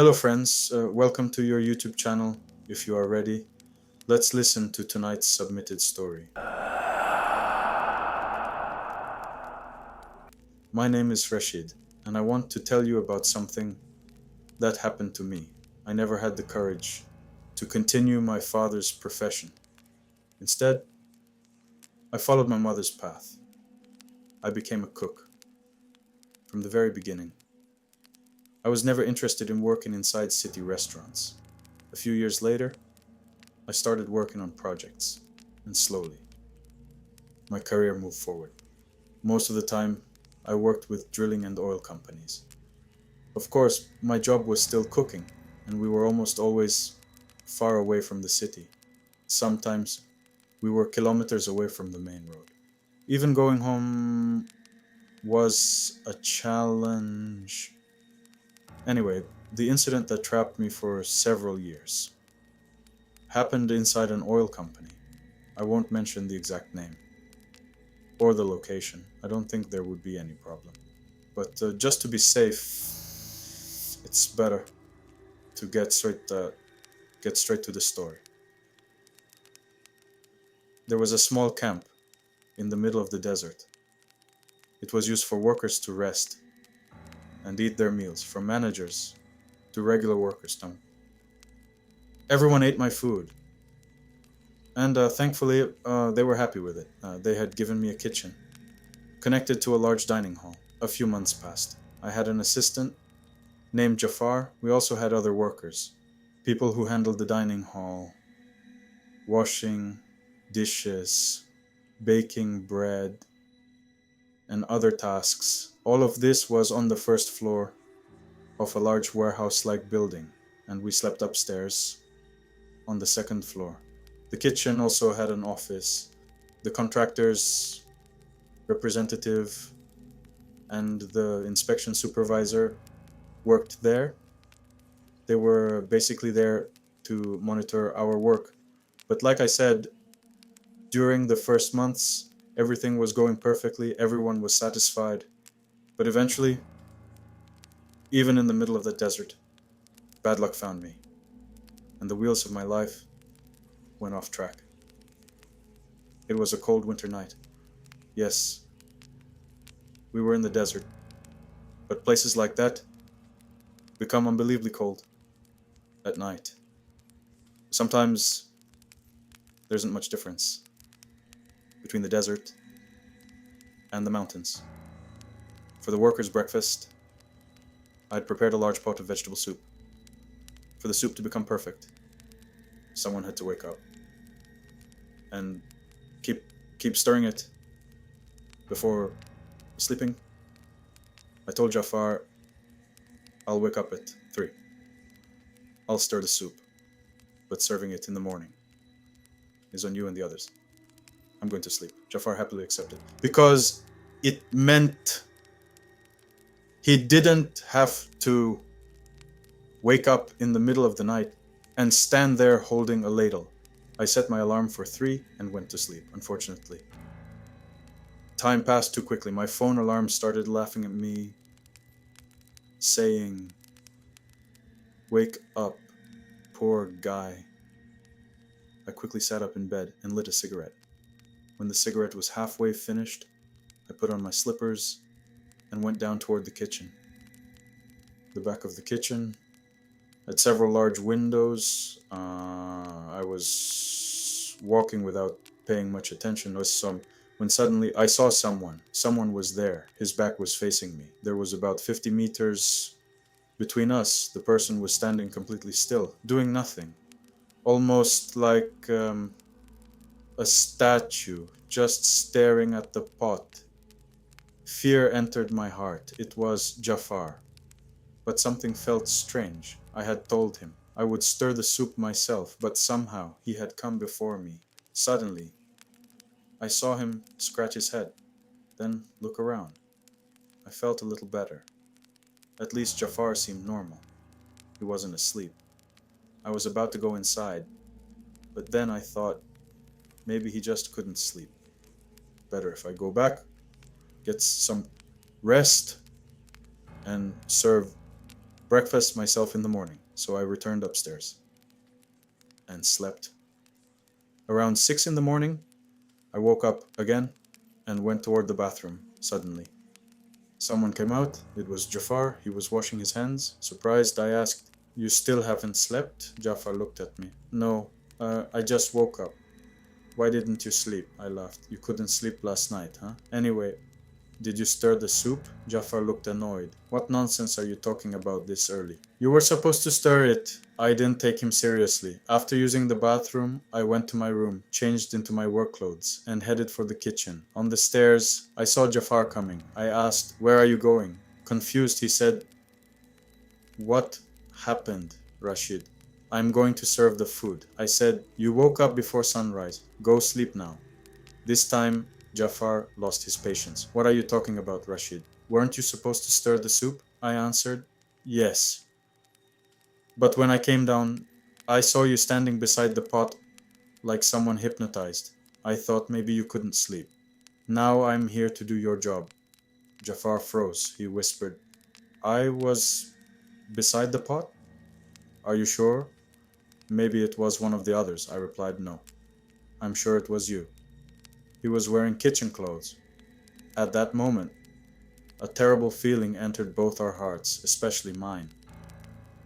Hello, friends. Welcome to your YouTube channel. If you are ready, let's listen to tonight's submitted story. My name is Rashid, and I want to tell you about something that happened to me. I never had the courage to continue my father's profession. Instead, I followed my mother's path. I became a cook from the very beginning. I was never interested in working inside city restaurants. A few years later, I started working on projects, and slowly, my career moved forward. Most of the time, I worked with drilling and oil companies. Of course, my job was still cooking, and we were almost always far away from the city. Sometimes we were kilometers away from the main road. Even going home was a challenge. Anyway, the incident that trapped me for several years happened inside an oil company. I won't mention the exact name or the location. I don't think there would be any problem. But just to be safe, it's better to get straight to the story. There was a small camp in the middle of the desert. It was used for workers to rest and eat their meals, from managers to regular workers. Everyone ate my food, and thankfully they were happy with it. They had given me a kitchen connected to a large dining hall. A few months passed. I had an assistant named Jafar. We also had other workers, people who handled the dining hall, washing dishes, baking bread, and other tasks. All of this was on the first floor of a large warehouse-like building, and we slept upstairs on the second floor. The kitchen also had an office. The contractor's representative and the inspection supervisor worked there. They were basically there to monitor our work. But like I said, during the first months, everything was going perfectly, everyone was satisfied. But eventually, even in the middle of the desert, bad luck found me, and the wheels of my life went off track. It was a cold winter night. Yes, we were in the desert, but places like that become unbelievably cold at night. Sometimes there isn't much difference between the desert and the mountains. For the workers' breakfast, I had prepared a large pot of vegetable soup. For the soup to become perfect, someone had to wake up and keep keep stirring it before sleeping. I told Jafar, I'll wake up at 3. I'll stir the soup, but serving it in the morning is on you and the others. I'm going to sleep. Jafar happily accepted, because it meant he didn't have to wake up in the middle of the night and stand there holding a ladle. I set my alarm for 3 and went to sleep. Unfortunately, time passed too quickly. My phone alarm started laughing at me, saying, "Wake up, poor guy." I quickly sat up in bed and lit a cigarette. When the cigarette was halfway finished, I put on my slippers and went down toward the kitchen. The back of the kitchen had several large windows. I was walking without paying much attention. When suddenly I saw someone. Someone was there. His back was facing me. There was about 50 meters between us. The person was standing completely still, doing nothing. Almost like a statue, just staring at the pot. Fear entered my heart. It was Jafar. But something felt strange. I had told him I would stir the soup myself, but somehow he had come before me. Suddenly, I saw him scratch his head, then look around. I felt a little better. At least Jafar seemed normal. He wasn't asleep. I was about to go inside, but then I thought maybe he just couldn't sleep. Better if I go back, get some rest, and serve breakfast myself in the morning, so I returned upstairs and slept. Around 6 in the morning, I woke up again and went toward the bathroom suddenly. Someone came out. It was Jafar. He was washing his hands. Surprised, I asked, "You still haven't slept?" Jafar looked at me. "No, I just woke up." "Why didn't you sleep?" I laughed. "You couldn't sleep last night, huh? Anyway, did you stir the soup?" Jafar looked annoyed. "What nonsense are you talking about this early?" "You were supposed to stir it." I didn't take him seriously. After using the bathroom, I went to my room, changed into my work clothes, and headed for the kitchen. On the stairs, I saw Jafar coming. I asked, "Where are you going?" Confused, he said, "What happened, Rashid?" "I'm going to serve the food." I said, "You woke up before sunrise. Go sleep now." This time, Jafar lost his patience. "What are you talking about, Rashid? Weren't you supposed to stir the soup?" I answered, "Yes. But when I came down, I saw you standing beside the pot like someone hypnotized. I thought maybe you couldn't sleep. Now I'm here to do your job." Jafar froze. He whispered, "I was beside the pot? Are you sure?" "Maybe it was one of the others." I replied, "No. I'm sure it was you." He was wearing kitchen clothes. At that moment, a terrible feeling entered both our hearts, especially mine.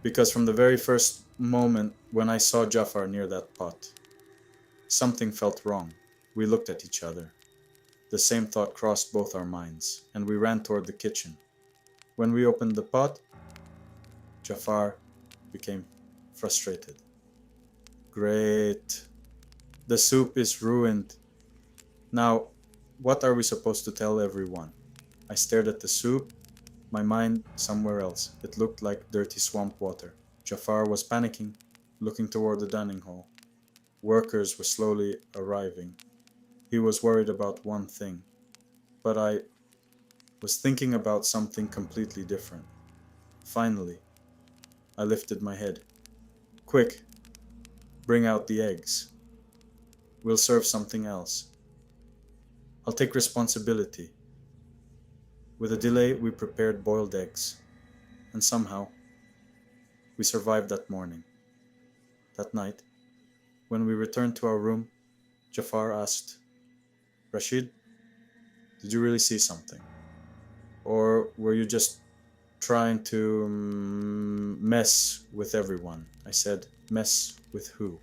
Because from the very first moment when I saw Jafar near that pot, something felt wrong. We looked at each other. The same thought crossed both our minds, and we ran toward the kitchen. When we opened the pot, Jafar became frustrated. "Great. The soup is ruined. Now, what are we supposed to tell everyone?" I stared at the soup, my mind somewhere else. It looked like dirty swamp water. Jafar was panicking, looking toward the dining hall. Workers were slowly arriving. He was worried about one thing, but I was thinking about something completely different. Finally, I lifted my head. "Quick, bring out the eggs. We'll serve something else. I'll take responsibility." With a delay, we prepared boiled eggs, and somehow, we survived that morning. That night, when we returned to our room, Jafar asked, "Rashid, did you really see something? Or were you just trying to mess with everyone?" I said, "Mess with who?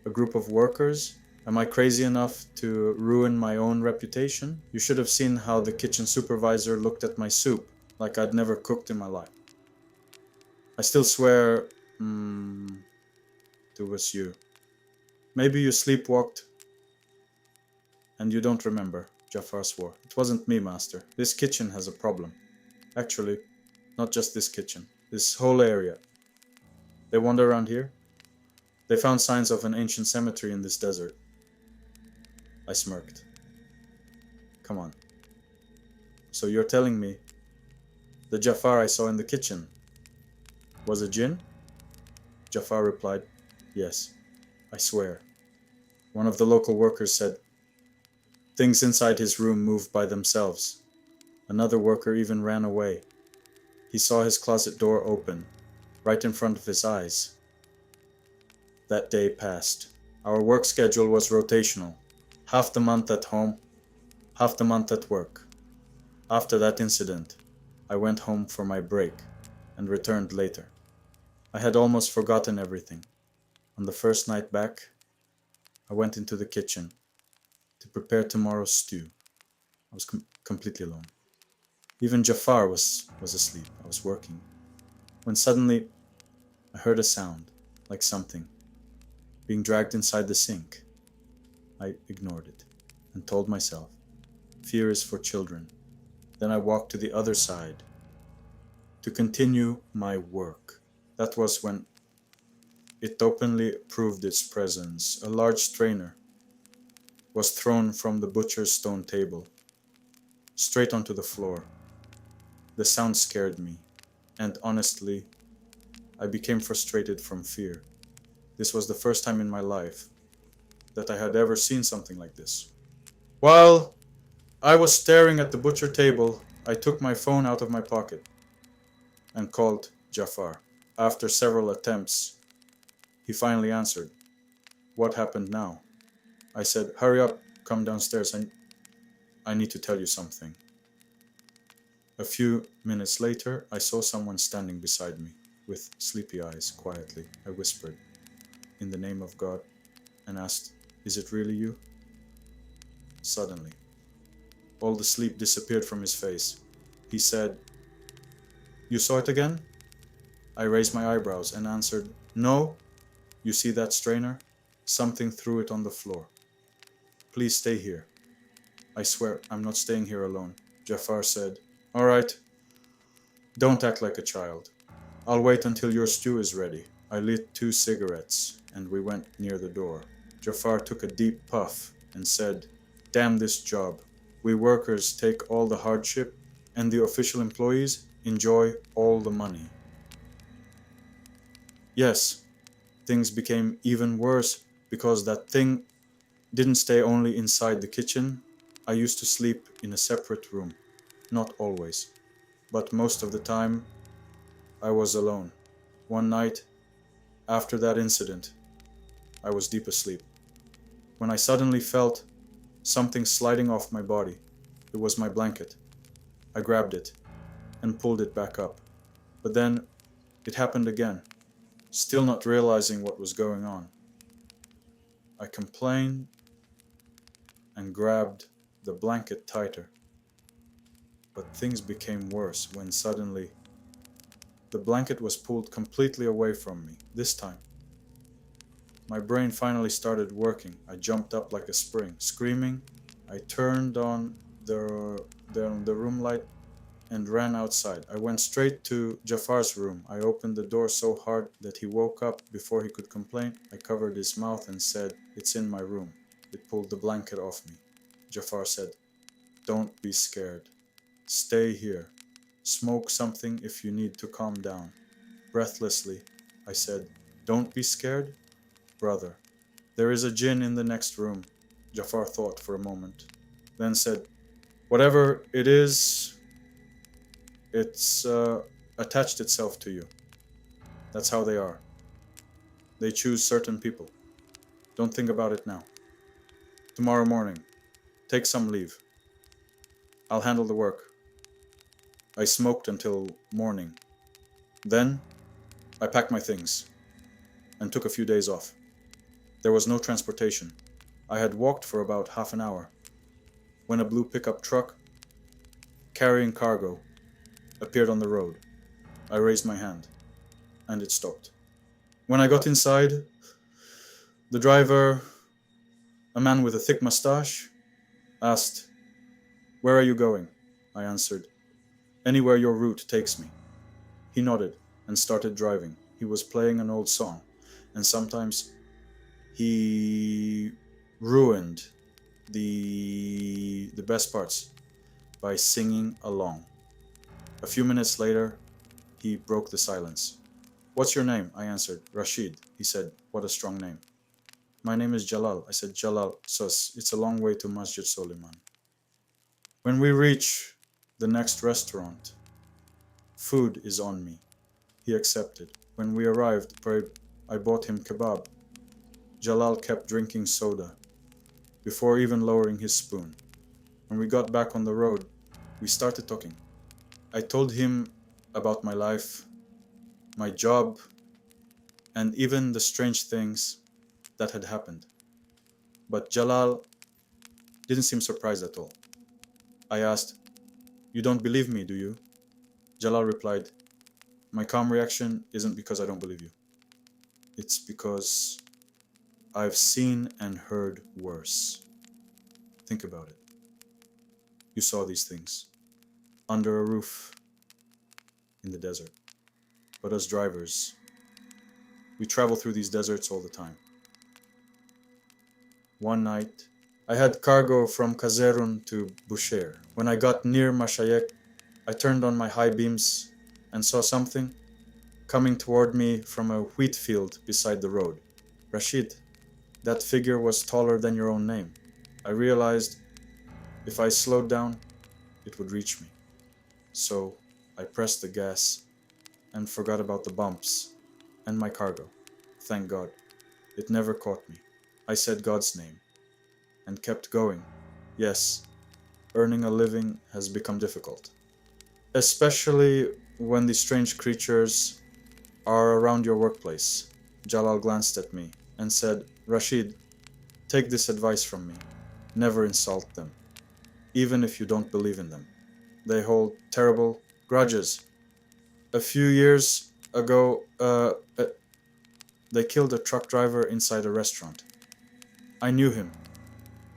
A group of workers? Am I crazy enough to ruin my own reputation? You should have seen how the kitchen supervisor looked at my soup, like I'd never cooked in my life." "I still swear it was you. Maybe you sleepwalked and you don't remember," Jafar swore. "It wasn't me, master. This kitchen has a problem. Actually, not just this kitchen. This whole area. They wander around here. They found signs of an ancient cemetery in this desert." I smirked. "Come on. So you're telling me the Jafar I saw in the kitchen was a jinn?" Jafar replied, "Yes, I swear." One of the local workers said, "Things inside his room moved by themselves." Another worker even ran away. He saw his closet door open, right in front of his eyes. That day passed. Our work schedule was rotational. Half the month at home, half the month at work. After that incident, I went home for my break and returned later. I had almost forgotten everything. On the first night back, I went into the kitchen to prepare tomorrow's stew. I was completely alone. Even Jafar was asleep. I was working. When suddenly, I heard a sound, like something being dragged inside the sink. I ignored it and told myself, fear is for children. Then I walked to the other side to continue my work. That was when it openly proved its presence. A large strainer was thrown from the butcher's stone table, straight onto the floor. The sound scared me, and honestly, I became frustrated from fear. This was the first time in my life that I had ever seen something like this. While I was staring at the butcher table, I took my phone out of my pocket and called Jafar. After several attempts, he finally answered. What happened now? I said, hurry up, come downstairs. I need to tell you something. A few minutes later, I saw someone standing beside me. With sleepy eyes, quietly, I whispered, in the name of God, and asked, is it really you? Suddenly, all the sleep disappeared from his face. He said, you saw it again? I raised my eyebrows and answered, no. You see that strainer? Something threw it on the floor. Please stay here. I swear, I'm not staying here alone. Jafar said, all right, don't act like a child. I'll wait until your stew is ready. I lit 2 cigarettes, and we went near the door. Jafar took a deep puff and said, damn this job. We workers take all the hardship, and the official employees enjoy all the money. Yes, things became even worse because that thing didn't stay only inside the kitchen. I used to sleep in a separate room. Not always, but most of the time I was alone. One night, after that incident, I was deep asleep, when I suddenly felt something sliding off my body. It was my blanket. I grabbed it and pulled it back up. But then it happened again, still not realizing what was going on. I complained and grabbed the blanket tighter. But things became worse when suddenly the blanket was pulled completely away from me. This time, my brain finally started working. I jumped up like a spring, screaming. I turned on the room light and ran outside. I went straight to Jafar's room. I opened the door so hard that he woke up before he could complain. I covered his mouth and said, it's in my room. It pulled the blanket off me. Jafar said, don't be scared. Stay here. Smoke something if you need to calm down. Breathlessly, I said, don't be scared? Brother, there is a jinn in the next room. Jafar thought for a moment, then said, whatever it is, it's attached itself to you. That's how they are. They choose certain people. Don't think about it now. Tomorrow morning, take some leave. I'll handle the work. I smoked until morning. Then, I packed my things and took a few days off. There was no transportation. I had walked for about half an hour when a blue pickup truck carrying cargo appeared on the road. I raised my hand and it stopped. When I got inside, the driver, a man with a thick mustache, asked, where are you going? I answered, anywhere your route takes me. He nodded and started driving. He was playing an old song, and sometimes he ruined the best parts by singing along. A few minutes later, he broke the silence. What's your name? I answered. Rashid. He said, what a strong name. My name is Jalal. I said, Jalal, sus, it's a long way to Masjid Soliman. When we reach the next restaurant, food is on me. He accepted. When we arrived, I bought him kebab. Jalal kept drinking soda before even lowering his spoon. When we got back on the road, we started talking. I told him about my life, my job, and even the strange things that had happened. But Jalal didn't seem surprised at all. I asked, you don't believe me, do you? Jalal replied, my calm reaction isn't because I don't believe you. It's because I've seen and heard worse. Think about it. You saw these things under a roof in the desert. But as drivers, we travel through these deserts all the time. One night, I had cargo from Kazerun to Bushehr. When I got near Mashayek, I turned on my high beams and saw something coming toward me from a wheat field beside the road. Rashid, that figure was taller than your own name. I realized if I slowed down, it would reach me. So I pressed the gas and forgot about the bumps and my cargo. Thank God. It never caught me. I said God's name and kept going. Yes, earning a living has become difficult, especially when these strange creatures are around your workplace. Jalal glanced at me and said, Rashid, take this advice from me. Never insult them, even if you don't believe in them. They hold terrible grudges. A few years ago, they killed a truck driver inside a restaurant. I knew him.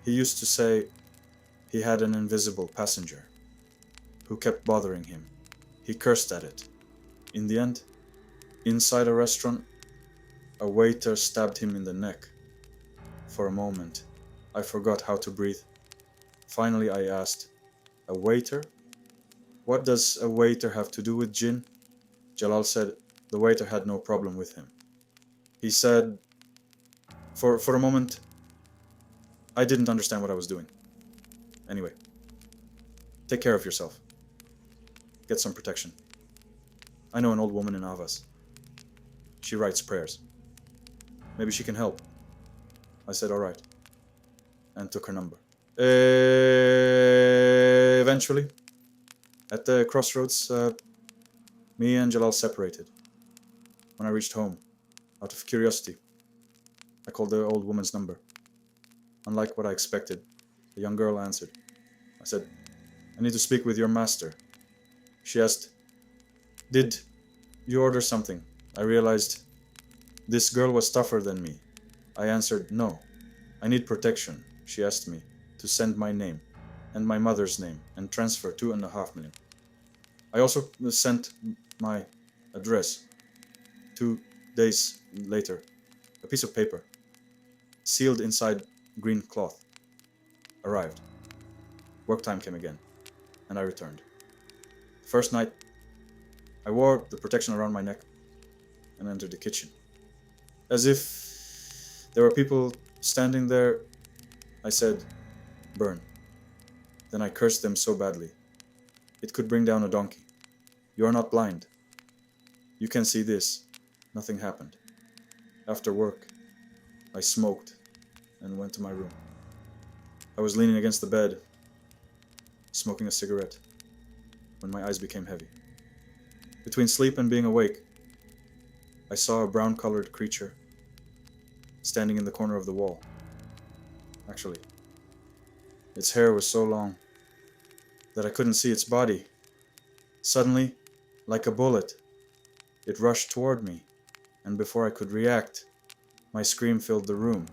He used to say he had an invisible passenger who kept bothering him. He cursed at it. In the end, inside a restaurant, a waiter stabbed him in the neck. For a moment, I forgot how to breathe. Finally, I asked, a waiter? What does a waiter have to do with jinn? Jalal said the waiter had no problem with him. He said, for a moment, I didn't understand what I was doing. Anyway, take care of yourself. Get some protection. I know an old woman in Avas. She writes prayers. Maybe she can help. I said, all right, and took her number. Eventually, at the crossroads, me and Jalal separated. When I reached home, out of curiosity, I called the old woman's number. Unlike what I expected, the young girl answered. I said, I need to speak with your master. She asked, did you order something? I realized this girl was tougher than me. I answered, no, I need protection. She asked me to send my name and my mother's name and transfer 2.5 million. I also sent my address. 2 days later, a piece of paper, sealed inside green cloth, arrived. Work time came again, and I returned. First night, I wore the protection around my neck and entered the kitchen. As if there were people standing there, I said, burn. Then I cursed them so badly. It could bring down a donkey. You are not blind. You can see this. Nothing happened. After work, I smoked and went to my room. I was leaning against the bed, smoking a cigarette, when my eyes became heavy. Between sleep and being awake, I saw a brown-colored creature standing in the corner of the wall. Actually, its hair was so long that I couldn't see its body. Suddenly, like a bullet, it rushed toward me, and before I could react, my scream filled the room.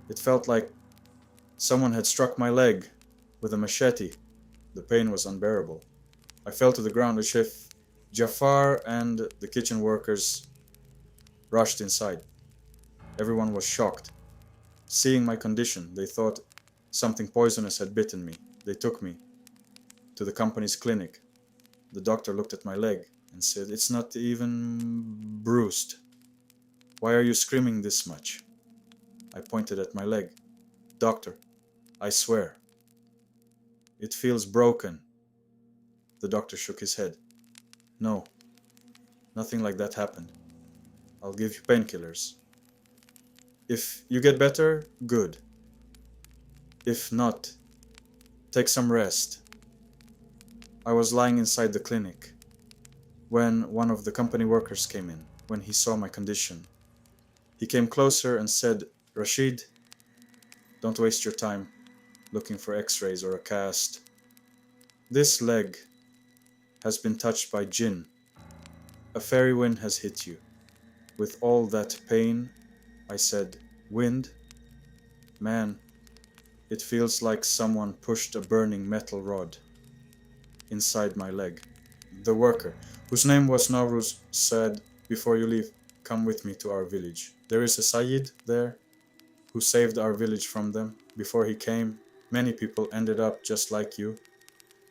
It felt like someone had struck my leg with a machete. The pain was unbearable. I fell to the ground as if Jafar and the kitchen workers rushed inside. Everyone was shocked. Seeing my condition, they thought something poisonous had bitten me. They took me to the company's clinic. The doctor looked at my leg and said, it's not even bruised. Why are you screaming this much? I pointed at my leg. Doctor, I swear, it feels broken. The doctor shook his head. No, nothing like that happened. I'll give you painkillers. If you get better, good. If not, take some rest. I was lying inside the clinic when one of the company workers came in. When he saw my condition, he came closer and said, Rashid, don't waste your time looking for x-rays or a cast. This leg has been touched by jinn. A fairy wind has hit you. With all that pain, I said, wind? Man, it feels like someone pushed a burning metal rod inside my leg. The worker, whose name was Navruz, said, before you leave, come with me to our village. There is a Sayyid there who saved our village from them. Before he came, many people ended up just like you.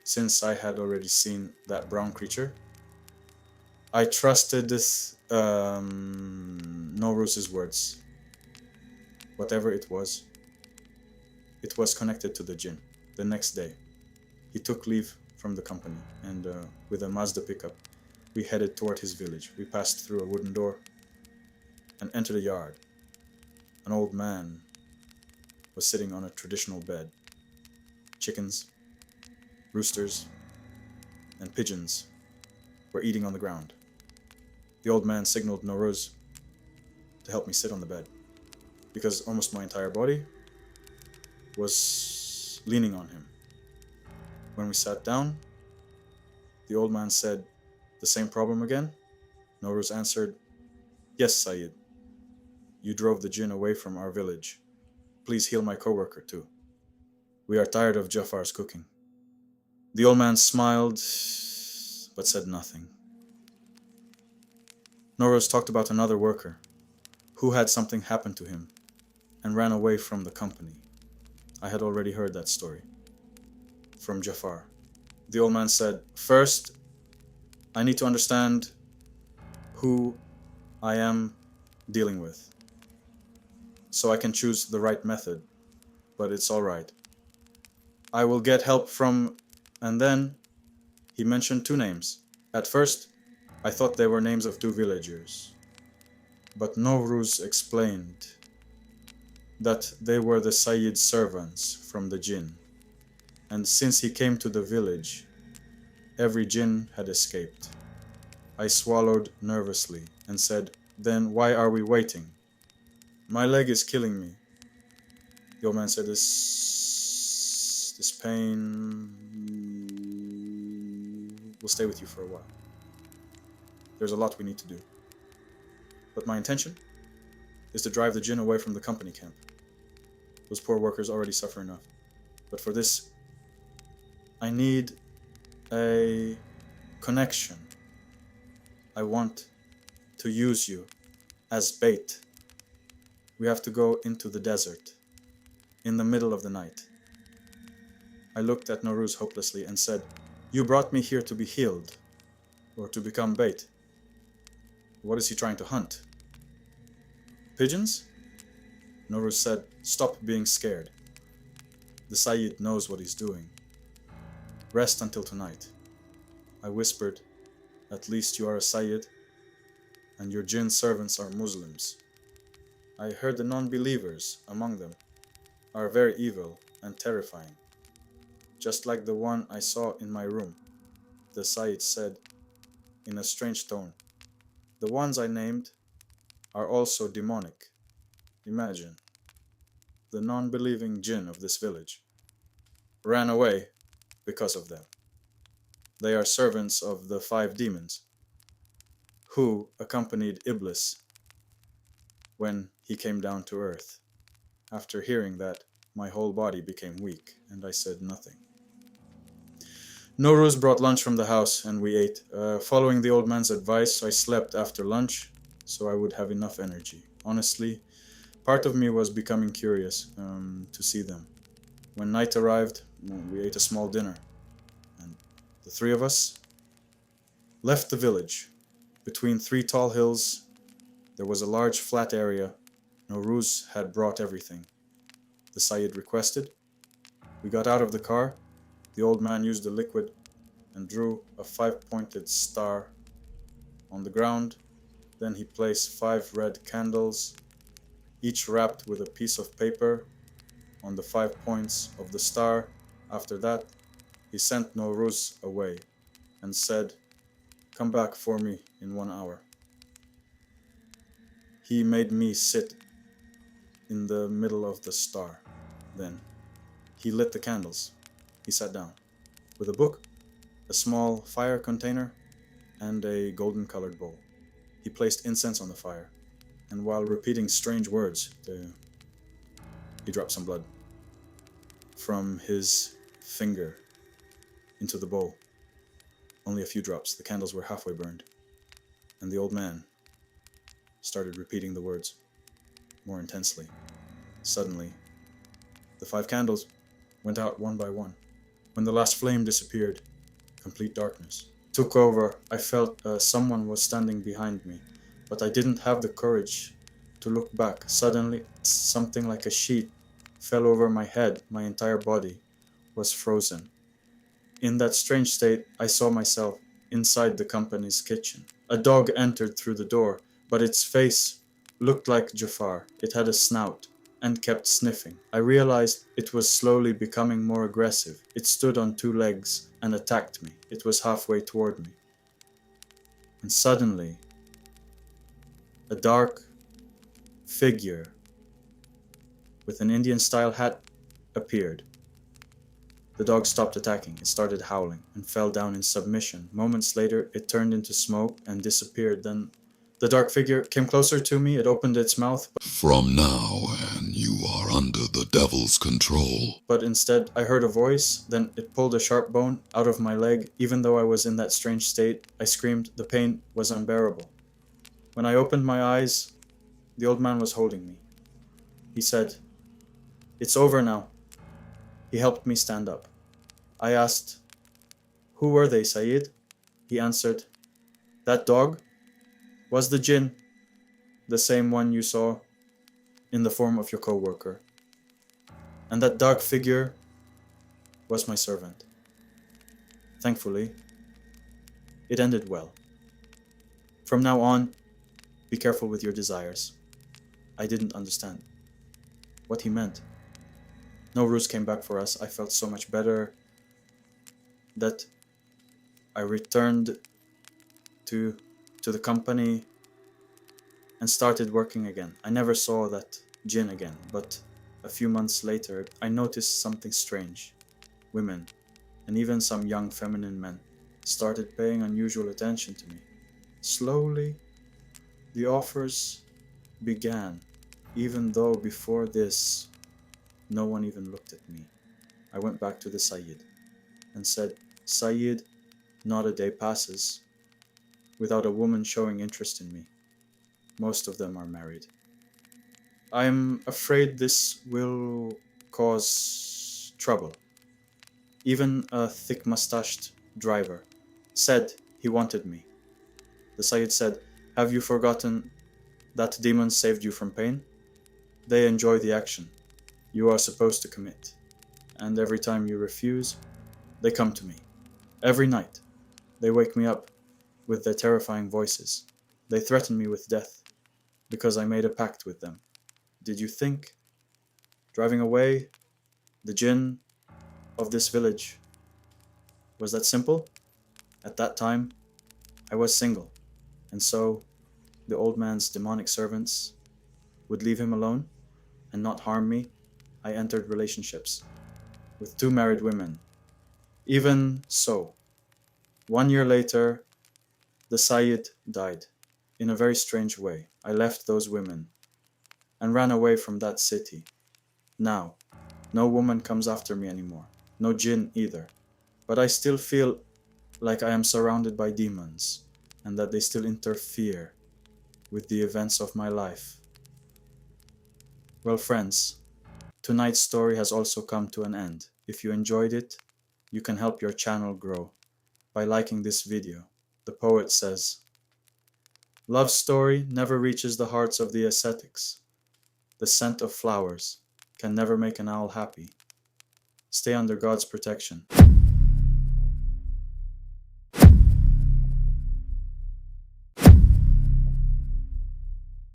Since I had already seen that brown creature, I trusted this Nowruz's words. Whatever it was connected to the jinn. The next day, he took leave from the company and with a Mazda pickup, We headed toward his village. We passed through a wooden door and entered a yard. An old man was sitting on a traditional bed. Chickens, roosters, and pigeons were eating on the ground. The old man signaled Noruz to help me sit on the bed because almost my entire body was leaning on him. When we sat down, the old man said, "The same problem again?" Noruz answered, "Yes, Sayyid. You drove the jinn away from our village. Please heal my coworker too. We are tired of Jafar's cooking." The old man smiled, but said nothing. Noruz talked about another worker who had something happen to him and ran away from the company. I had already heard that story from Jafar. The old man said, "First, I need to understand who I am dealing with, so I can choose the right method, but it's all right. I will get help from..." And then he mentioned two names. At first, I thought they were names of two villagers, but Novruz explained that they were the Sayyid's servants from the jinn, and since he came to the village, every jinn had escaped. I swallowed nervously and said, "Then why are we waiting? My leg is killing me." The old man said, This pain will stay with you for a while. There's a lot we need to do. But my intention is to drive the jinn away from the company camp. Those poor workers already suffer enough. But for this, I need a connection. I want to use you as bait. We have to go into the desert in the middle of the night. I looked at Noruz hopelessly and said, "You brought me here to be healed, or to become bait. What is he trying to hunt? Pigeons?" Noruz said, "Stop being scared. The Sayyid knows what he's doing. Rest until tonight." I whispered, "At least you are a Sayyid, and your jinn servants are Muslims. I heard the non-believers among them are very evil and terrifying, just like the one I saw in my room." The Sayyid said in a strange tone, "The ones I named are also demonic. Imagine, the non-believing jinn of this village ran away because of them. They are servants of the 5 demons who accompanied Iblis when he came down to earth." After hearing that, my whole body became weak, and I said nothing. Noruz brought lunch from the house, and we ate. Following the old man's advice, I slept after lunch, so I would have enough energy. Honestly, part of me was becoming curious to see them. When night arrived, we ate a small dinner, and the 3 of us left the village. Between 3 tall hills, there was a large flat area. Noruz had brought everything the Sayyid requested. We got out of the car. The old man used the liquid and drew a 5-pointed star on the ground. Then he placed 5 red candles, each wrapped with a piece of paper, on the 5 points of the star. After that, he sent Noruz away and said, "Come back for me in 1 hour." He made me sit in the middle of the star. Then he lit the candles. He sat down with a book, a small fire container, and a golden-colored bowl. He placed incense on the fire, and while repeating strange words, he dropped some blood from his finger into the bowl. Only a few drops. The candles were halfway burned, and the old man started repeating the words more intensely. Suddenly, the 5 candles went out one by one. When the last flame disappeared, complete darkness took over. I felt someone was standing behind me, but I didn't have the courage to look back. Suddenly, something like a sheet fell over my head. My entire body was frozen. In that strange state, I saw myself inside the company's kitchen. A dog entered through the door, but its face looked like Jafar. It had a snout and kept sniffing. I realized it was slowly becoming more aggressive. It stood on two legs and attacked me. It was halfway toward me. And suddenly, a dark figure with an Indian-style hat appeared. The dog stopped attacking. It started howling and fell down in submission. Moments later, it turned into smoke and disappeared. Then the dark figure came closer to me. It opened its mouth. From now on, you are under the devil's control. But instead, I heard a voice. Then it pulled a sharp bone out of my leg. Even though I was in that strange state, I screamed. The pain was unbearable. When I opened my eyes, the old man was holding me. He said, "It's over now." He helped me stand up. I asked, "Who were they, Sayyid?" He answered, "That dog was the jinn, the same one you saw in the form of your co-worker. And that dark figure was my servant." Thankfully, it ended well. From now on, be careful with your desires. I didn't understand what he meant. No ruse came back for us. I felt so much better that I returned to the company and started working again. I never saw that jinn again, but a few months later, I noticed something strange. Women, and even some young feminine men, started paying unusual attention to me. Slowly, the offers began, even though before this, no one even looked at me. I went back to the Sayyid and said, "Sayyid, not a day passes without a woman showing interest in me. Most of them are married. I'm afraid this will cause trouble." Even a thick-mustached driver said he wanted me. The Sayyid said, "Have you forgotten that demons saved you from pain? They enjoy the action you are supposed to commit. And every time you refuse, they come to me. Every night, they wake me up with their terrifying voices. They threaten me with death because I made a pact with them. Did you think driving away the jinn of this village was that simple? At that time, I was single, and so the old man's demonic servants would leave him alone and not harm me. I entered relationships with 2 married women. Even so, 1 year later, the Sayyid died in a very strange way. I left those women and ran away from that city. Now, no woman comes after me anymore, no jinn either. But I still feel like I am surrounded by demons and that they still interfere with the events of my life. Well, friends, tonight's story has also come to an end. If you enjoyed it, you can help your channel grow by liking this video. The poet says, "Love's story never reaches the hearts of the ascetics. The scent of flowers can never make an owl happy. Stay under God's protection."